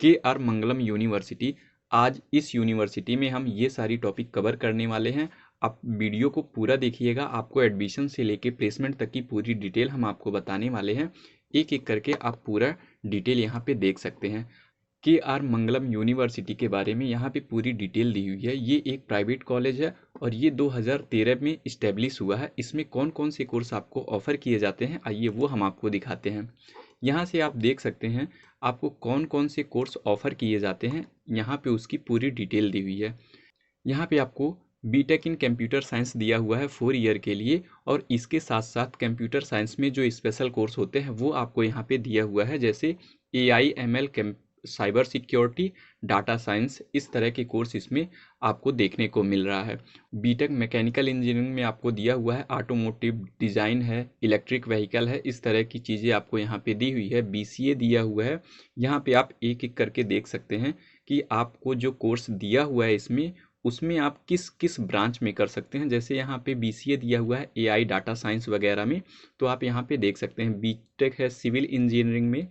KR मंगलम university. आज इस university में हम ये सारी टॉपिक कवर करने वाले हैं। आप वीडियो को पूरा देखिएगा, आपको एडमिशन से लेके प्लेसमेंट तक की पूरी डिटेल हम आपको बताने वाले हैं। एक एक करके आप पूरा डिटेल यहाँ पे देख सकते हैं। KR मंगलम यूनिवर्सिटी के बारे में यहाँ पे पूरी डिटेल दी हुई है। ये एक प्राइवेट कॉलेज है और ये 2013 में इस्टेब्लिश हुआ है। इसमें कौन कौन से कोर्स आपको ऑफ़र किए जाते हैं, आइए वो हम आपको दिखाते हैं। यहाँ से आप देख सकते हैं आपको कौन कौन से कोर्स ऑफ़र किए जाते हैं, यहाँ पे उसकी पूरी डिटेल दी हुई है। यहाँ पे आपको बीटेक इन कंप्यूटर साइंस दिया हुआ है 4 ईयर के लिए, और इसके साथ साथ कंप्यूटर साइंस में जो स्पेशल कोर्स होते हैं वो आपको यहाँ पे दिया हुआ है, जैसे AIML, cyber security, data science, इस तरह के कोर्स इसमें आपको देखने को मिल रहा है। बीटेक मैकेनिकल इंजीनियरिंग में आपको दिया हुआ है ऑटोमोटिव डिज़ाइन है, इलेक्ट्रिक व्हीकल है, इस तरह की चीज़ें आपको यहाँ पे दी हुई है। BCA दिया हुआ है। यहाँ पे आप एक एक करके देख सकते हैं कि आपको जो कोर्स दिया हुआ है इसमें, उसमें आप किस किस ब्रांच में कर सकते हैं। जैसे यहाँ पे BCA दिया हुआ है AI डाटा साइंस वगैरह में, तो आप यहाँ पे देख सकते हैं। बीटेक है सिविल इंजीनियरिंग में,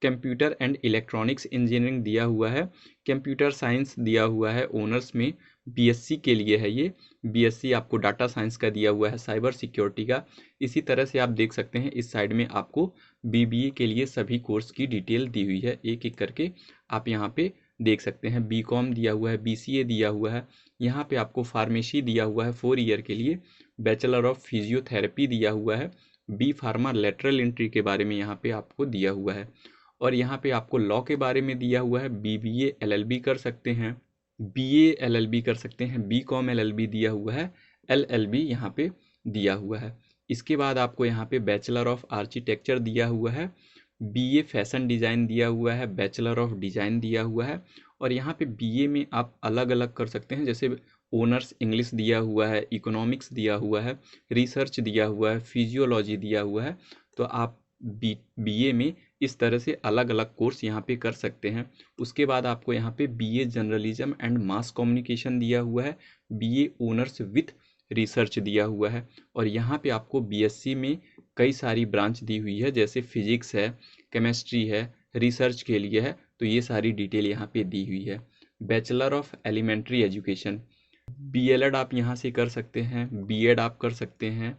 कंप्यूटर एंड इलेक्ट्रॉनिक्स इंजीनियरिंग दिया हुआ है, कंप्यूटर साइंस दिया हुआ है ऑनर्स में, BSc के लिए है ये। BSc आपको डाटा साइंस का दिया हुआ है, साइबर सिक्योरिटी का। इसी तरह से आप देख सकते हैं इस साइड में आपको BBA के लिए सभी कोर्स की डिटेल दी हुई है। एक एक करके आप यहाँ पे देख सकते हैं। BCom दिया हुआ है, BCA दिया हुआ है। यहाँ पे आपको फार्मेसी दिया हुआ है 4 ईयर के लिए, बैचलर ऑफ फिजियोथेरेपी दिया हुआ है, B फार्मा लेटरल एंट्री के बारे में यहाँ पे आपको दिया हुआ है। और यहाँ पे आपको लॉ के बारे में दिया हुआ है। BBA LLB कर सकते हैं, BA LLB कर सकते हैं, BCom LLB दिया हुआ है, LLB यहाँ पे दिया हुआ है। इसके बाद आपको यहाँ पे बैचलर ऑफ आर्किटेक्चर दिया हुआ है, BA फैशन डिज़ाइन दिया हुआ है, बैचलर ऑफ डिज़ाइन दिया हुआ है। और यहाँ पे BA में आप अलग अलग कर सकते हैं, जैसे ऑनर्स इंग्लिश दिया हुआ है, इकोनॉमिक्स दिया हुआ है, रिसर्च दिया हुआ है, फिजियोलॉजी दिया हुआ है। तो आप BA में इस तरह से अलग अलग कोर्स यहाँ पे कर सकते हैं। उसके बाद आपको यहाँ पे BA journalism and mass communication दिया हुआ है, BA ऑनर्स विथ रिसर्च दिया हुआ है। और यहाँ पे आपको BSc में कई सारी ब्रांच दी हुई है, जैसे फिजिक्स है, केमिस्ट्री है, रिसर्च के लिए है। तो ये सारी डिटेल यहाँ पे दी हुई है। Bachelor of elementary education, BLED आप यहाँ से कर सकते हैं, BEd आप कर सकते हैं।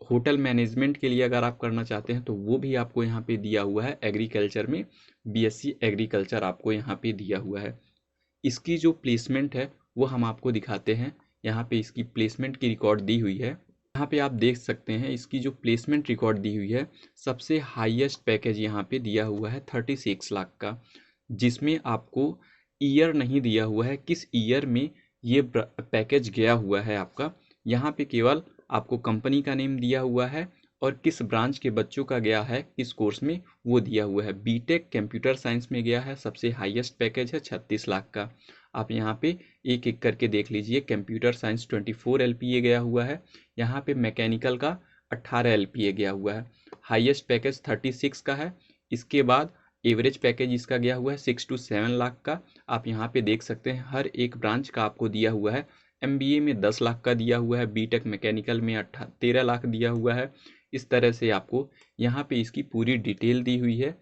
होटल मैनेजमेंट के लिए अगर आप करना चाहते हैं तो वो भी आपको यहाँ पे दिया हुआ है। एग्रीकल्चर में BSc एग्रीकल्चर आपको यहाँ पे दिया हुआ है। इसकी जो प्लेसमेंट है वो हम आपको दिखाते हैं। यहाँ पे इसकी प्लेसमेंट की रिकॉर्ड दी हुई है। यहाँ पे आप देख सकते हैं इसकी जो प्लेसमेंट रिकॉर्ड दी हुई है, सबसे हाईएस्ट पैकेज यहाँ पे दिया हुआ है 36 लाख का, जिसमें आपको ईयर नहीं दिया हुआ है, किस ईयर में ये पैकेज गया हुआ है आपका। यहाँ पे केवल आपको कंपनी का नेम दिया हुआ है और किस ब्रांच के बच्चों का गया है किस कोर्स में वो दिया हुआ है। बीटेक कंप्यूटर साइंस में गया है, सबसे हाईएस्ट पैकेज है 36 लाख का। आप यहाँ पे एक एक करके देख लीजिए। कंप्यूटर साइंस 24 LPA गया हुआ है, यहाँ पे मैकेनिकल का 18 LPA गया हुआ है। हाईएस्ट पैकेज 36 का है। इसके बाद एवरेज पैकेज इसका गया हुआ है 6 to 7 लाख का। आप यहाँ पे देख सकते हैं हर एक ब्रांच का आपको दिया हुआ है। MBA में 10 लाख का दिया हुआ है, बीटेक मैकेनिकल में 13 लाख दिया हुआ है। इस तरह से आपको यहाँ पे इसकी पूरी डिटेल दी हुई है।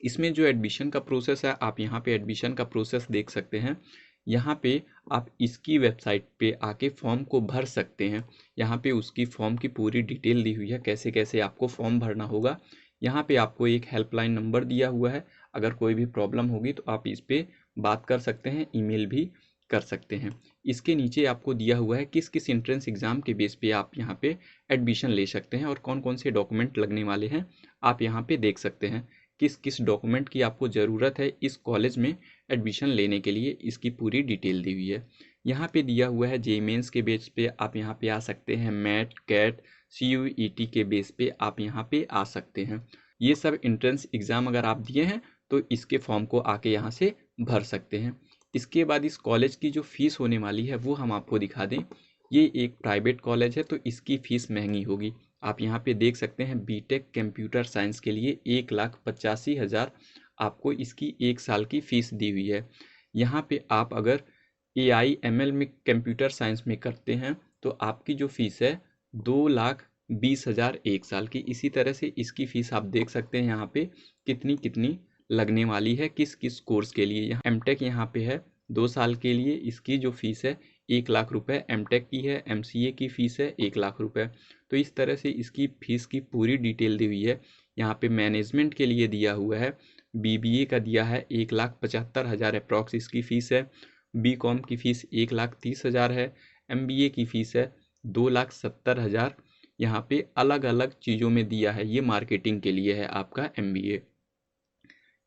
इसमें जो एडमिशन का प्रोसेस है, आप यहाँ पे एडमिशन का प्रोसेस देख सकते हैं। यहाँ पे आप इसकी वेबसाइट पे आके फॉर्म को भर सकते हैं। यहाँ पे उसकी फॉर्म की पूरी डिटेल दी हुई है, कैसे कैसे आपको फॉर्म भरना होगा। यहाँ पे आपको एक हेल्पलाइन नंबर दिया हुआ है, अगर कोई भी प्रॉब्लम होगी तो आप इस पर बात कर सकते हैं, ईमेल भी कर सकते हैं। इसके नीचे आपको दिया हुआ है किस किस एंट्रेंस एग्ज़ाम के बेस पे आप यहाँ पे एडमिशन ले सकते हैं और कौन कौन से डॉक्यूमेंट लगने वाले हैं आप यहाँ पे देख सकते हैं। किस किस डॉक्यूमेंट की आपको ज़रूरत है इस कॉलेज में एडमिशन लेने के लिए, इसकी पूरी डिटेल दी हुई है। यहाँ पे दिया हुआ है JEE मेंस के बेस पे आप यहाँ पे आ सकते हैं, मैट कैट CUET के बेस पे आप यहाँ पे आ सकते हैं। ये सब एंट्रेंस एग्ज़ाम अगर आप दिए हैं तो इसके फॉर्म को आके यहाँ से भर सकते हैं। इसके बाद इस कॉलेज की जो फ़ीस होने वाली है वो हम आपको दिखा दें। ये एक प्राइवेट कॉलेज है तो इसकी फ़ीस महंगी होगी। आप यहाँ पे देख सकते हैं बीटेक कंप्यूटर साइंस के लिए 1,85,000 आपको इसकी 1 साल की फ़ीस दी हुई है। यहाँ पे आप अगर AIML में कंप्यूटर साइंस में करते हैं तो आपकी जो फ़ीस है 2,20,000 1 साल की। इसी तरह से इसकी फ़ीस आप देख सकते हैं यहाँ पे कितनी कितनी लगने वाली है किस किस कोर्स के लिए। यहाँ एमटेक यहाँ पे है 2 साल के लिए, इसकी जो फीस है 1 लाख रुपए एमटेक की है। एमसीए की फ़ीस है 1 लाख रुपए। तो इस तरह से इसकी फ़ीस की पूरी डिटेल दी हुई है। यहाँ पे मैनेजमेंट के लिए दिया हुआ है, बीबीए का दिया है 1,75,000 अप्रॉक्स इसकी फ़ीस है। बीकॉम की फ़ीस 1,30,000 है। एमबीए की फ़ीस है 2,70,000। यहाँ पे अलग अलग चीज़ों में दिया है, ये मार्केटिंग के लिए है आपका एमबीए।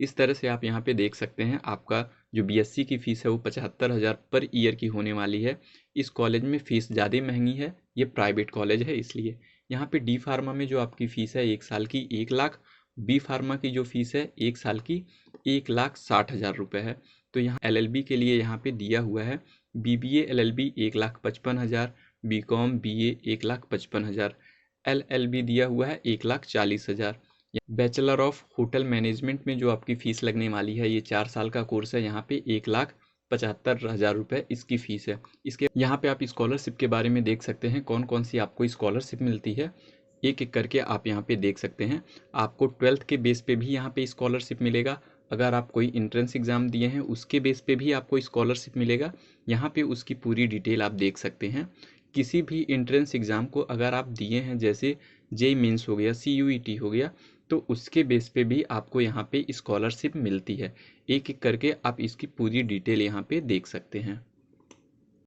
इस तरह से आप यहाँ पे देख सकते हैं आपका जो बीएससी की फ़ीस है वो 75,000 पर ईयर की होने वाली है। इस कॉलेज में फ़ीस ज़्यादा महंगी है, ये प्राइवेट कॉलेज है इसलिए। यहाँ पे डी फार्मा में जो आपकी फ़ीस है 1 साल की 1 लाख, बी फार्मा की जो फ़ीस है 1 साल की 1,60,000 रुपये है। तो यहाँ एलएलबी के लिए यहाँ पे दिया हुआ है BBA LLB 1,55,000, BCom BA 1,55,000, LLB दिया हुआ है 1,40,000। बैचलर ऑफ होटल मैनेजमेंट में जो आपकी फ़ीस लगने वाली है, ये 4 साल का कोर्स है, यहाँ पे 1,75,000 रुपये इसकी फ़ीस है। इसके यहाँ पे आप स्कॉलरशिप के बारे में देख सकते हैं, कौन कौन सी आपको स्कॉलरशिप मिलती है, एक एक करके आप यहाँ पे देख सकते हैं। आपको 12th के बेस पे भी यहाँ पे स्कॉलरशिप मिलेगा। अगर आप कोई इंट्रेंस एग्ज़ाम दिए हैं उसके बेस पे भी आपको स्कॉलरशिप मिलेगा। यहाँ पे उसकी पूरी डिटेल आप देख सकते हैं। किसी भी इंट्रेंस एग्ज़ाम को अगर आप दिए हैं, जैसे जेईई मेंस हो गया, सीयूईटी हो गया, तो उसके बेस पे भी आपको यहाँ पे स्कॉलरशिप मिलती है। एक एक करके आप इसकी पूरी डिटेल यहाँ पे देख सकते हैं।